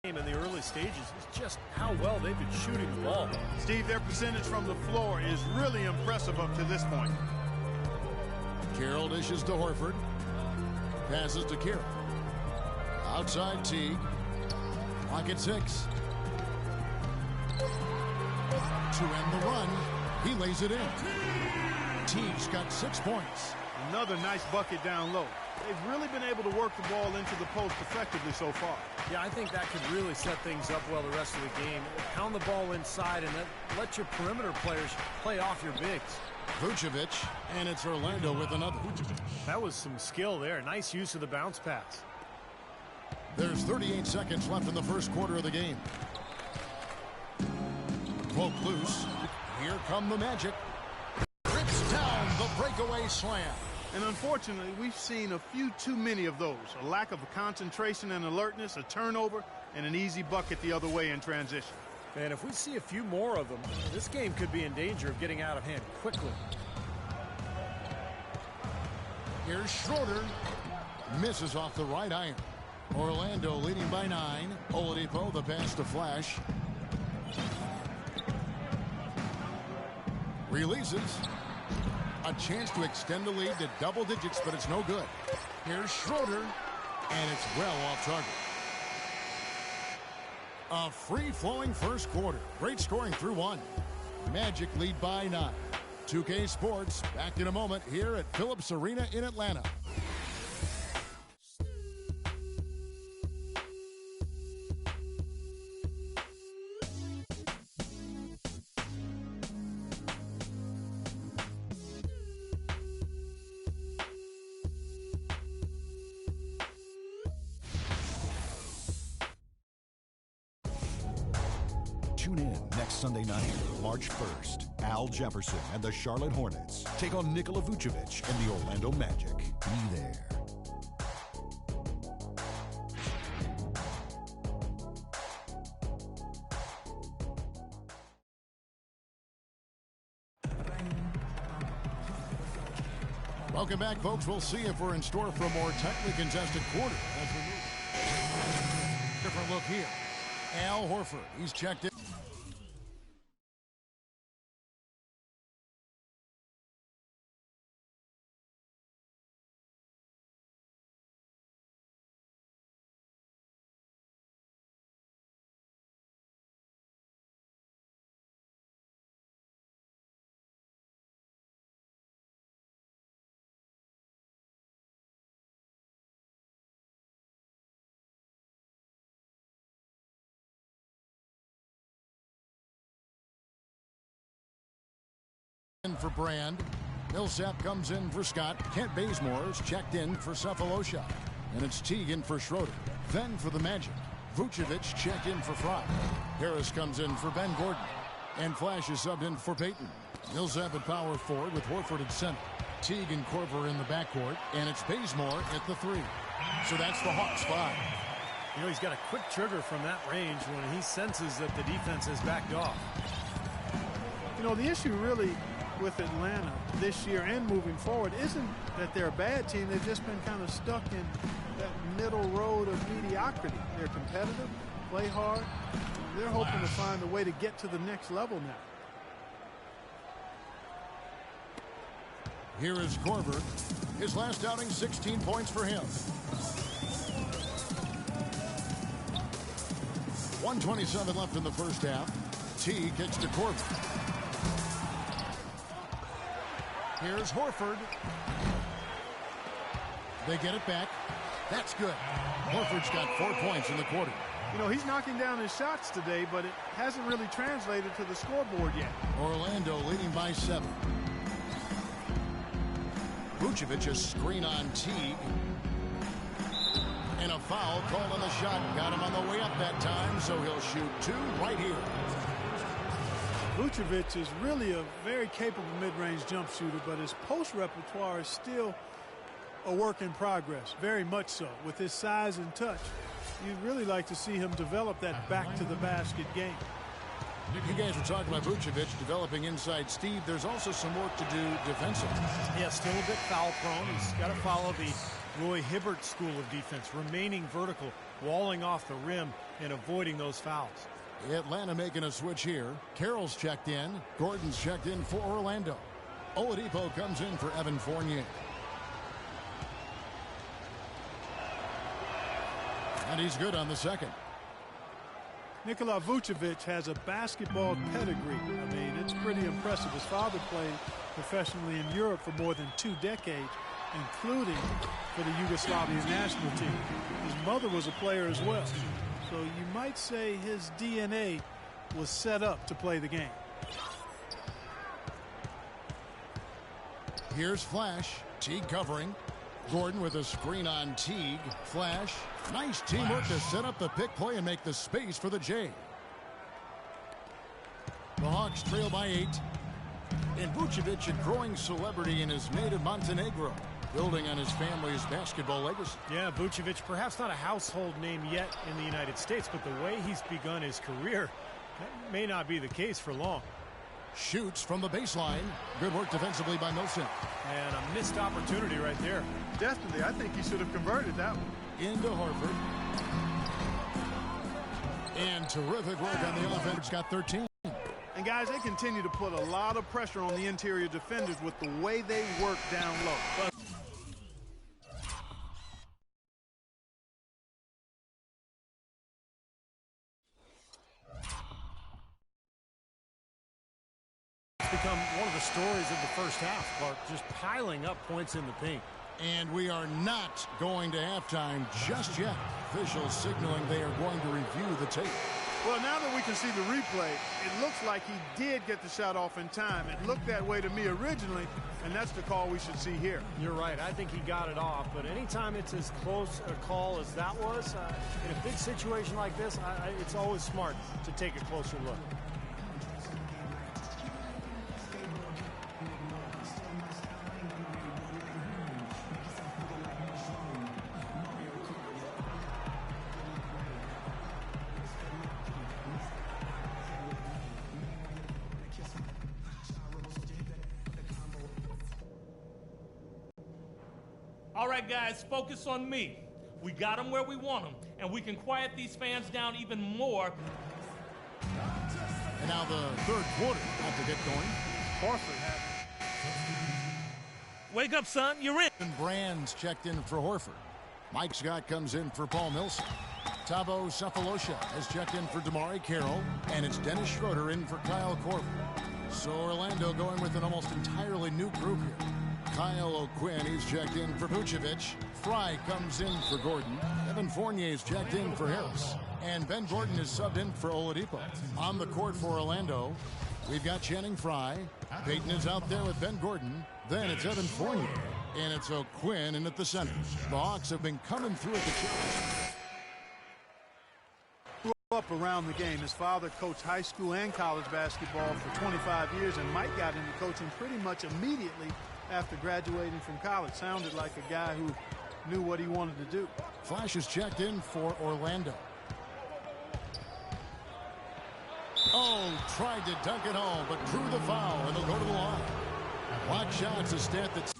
In the early stages is just how well they've been shooting the ball. Steve, their percentage from the floor is really impressive up to this point. Carroll dishes to Horford. Passes to Carroll. Outside Teague. Clock at 6. To end the run, he lays it in. Teague's got 6 points. Another nice bucket down low. They've really been able to work the ball into the post effectively so far. Yeah, I think that could really set things up well the rest of the game. Pound the ball inside and then let your perimeter players play off your bigs. Vucevic, and it's Orlando with another. That was some skill there. Nice use of the bounce pass. There's 38 seconds left in the first quarter of the game. Poke loose. Here come the Magic. Rips down the breakaway slam. And unfortunately, we've seen a few too many of those. A lack of concentration and alertness, a turnover, and an easy bucket the other way in transition. And if we see a few more of them, this game could be in danger of getting out of hand quickly. Here's Schroeder. Misses off the right iron. Orlando leading by 9. Oladipo, the pass to Flash. Releases. A chance to extend the lead to double digits, but it's no good. Here's Schroeder, and it's well off target. A free-flowing first quarter. Great scoring through 1. Magic lead by 9. 2K Sports, back in a moment here at Phillips Arena in Atlanta. Tune in next Sunday night, March 1st. Al Jefferson and the Charlotte Hornets take on Nikola Vucevic and the Orlando Magic. Be there. Welcome back, folks. We'll see if we're in store for a more tightly contested quarter as we move. Different look here. Al Horford, he's checked in. In for Brand. Millsap comes in for Scott. Kent Bazemore is checked in for Cephalosha. And it's Teague in for Schroeder. Then for the Magic. Vucevic checked in for Fry. Harris comes in for Ben Gordon. And Flash is subbed in for Payton. Millsap at power forward with Horford at center. Teague and Korver in the backcourt. And it's Bazemore at the 3. So that's the Hawks 5. You know, he's got a quick trigger from that range when he senses that the defense has backed off. You know, the issue really with Atlanta this year and moving forward isn't that they're a bad team. They've just been kind of stuck in that middle road of mediocrity. They're competitive, play hard. They're hoping to find a way to get to the next level now. Here is Korver. His last outing, 16 points for him. 1:27 left in the first half. T kicks to Korver. Here's Horford. They get it back. That's good. Horford's got 4 points in the quarter. You know, he's knocking down his shots today, but it hasn't really translated to the scoreboard yet. Orlando leading by 7. Vucevic a screen on Teague. And a foul called on the shot. Got him on the way up that time, so he'll shoot 2 right here. Vucevic is really a very capable mid-range jump shooter, but his post repertoire is still a work in progress, very much so. With his size and touch, you'd really like to see him develop that back-to-the-basket game. You guys were talking about Vucevic developing inside Steve. There's also some work to do defensively. Yeah, still a bit foul-prone. He's got to follow the Roy Hibbert school of defense, remaining vertical, walling off the rim and avoiding those fouls. Atlanta making a switch here. Carroll's checked in. Gordon's checked in for Orlando. Oladipo comes in for Evan Fournier. And he's good on the second. Nikola Vucevic has a basketball pedigree. I mean, it's pretty impressive. His father played professionally in Europe for more than 2 decades, including for the Yugoslavian national team. His mother was a player as well. So you might say his DNA was set up to play the game. Here's Flash. Teague covering. Gordon with a screen on Teague. Flash. Nice teamwork to set up the pick play and make the space for the J. The Hawks trail by 8. And Vucevic, a growing celebrity in his native Montenegro, building on his family's basketball legacy. Yeah, Vucevic, perhaps not a household name yet in the United States, but the way he's begun his career, that may not be the case for long. Shoots from the baseline. Good work defensively by Millsap. And a missed opportunity right there. Definitely, I think he should have converted that one. Into Horford. And terrific work on the offense. Got 13. And guys, they continue to put a lot of pressure on the interior defenders with the way they work down low. It's become one of the stories of the first half, Clark, just piling up points in the paint. And we are not going to halftime just yet. Officials signaling they are going to review the tape. Well, now that we can see the replay, it looks like he did get the shot off in time. It looked that way to me originally, and that's the call we should see here. You're right. I think he got it off, but anytime it's as close a call as that was, in a big situation like this, it's always smart to take a closer look. All right, guys, focus on me. We got them where we want them, and we can quiet these fans down even more. And now the third quarter about to get going. Horford had Wake up, son. You're in. And Brand's checked in for Horford. Mike Scott comes in for Paul Millsap. Thabo Sefolosha has checked in for DeMarre Carroll, and it's Dennis Schroeder in for Kyle Korver. So Orlando going with an almost entirely new group here. Kyle O'Quinn, he's checked in for Vucevic. Fry comes in for Gordon. Evan Fournier's checked in for Harris. And Ben Gordon is subbed in for Oladipo. On the court for Orlando, we've got Channing Frye. Payton is out there with Ben Gordon. Then it's Evan Fournier. And it's O'Quinn in at the center. The Hawks have been coming through at the challenge. grew up around the game. His father coached high school and college basketball for 25 years, and Mike got into coaching pretty much immediately after graduating from college. Sounded like a guy who knew what he wanted to do. Flash is checked in for Orlando. Oh, tried to dunk it home, but drew the foul, and they'll go to the line. Block shot's a stat that's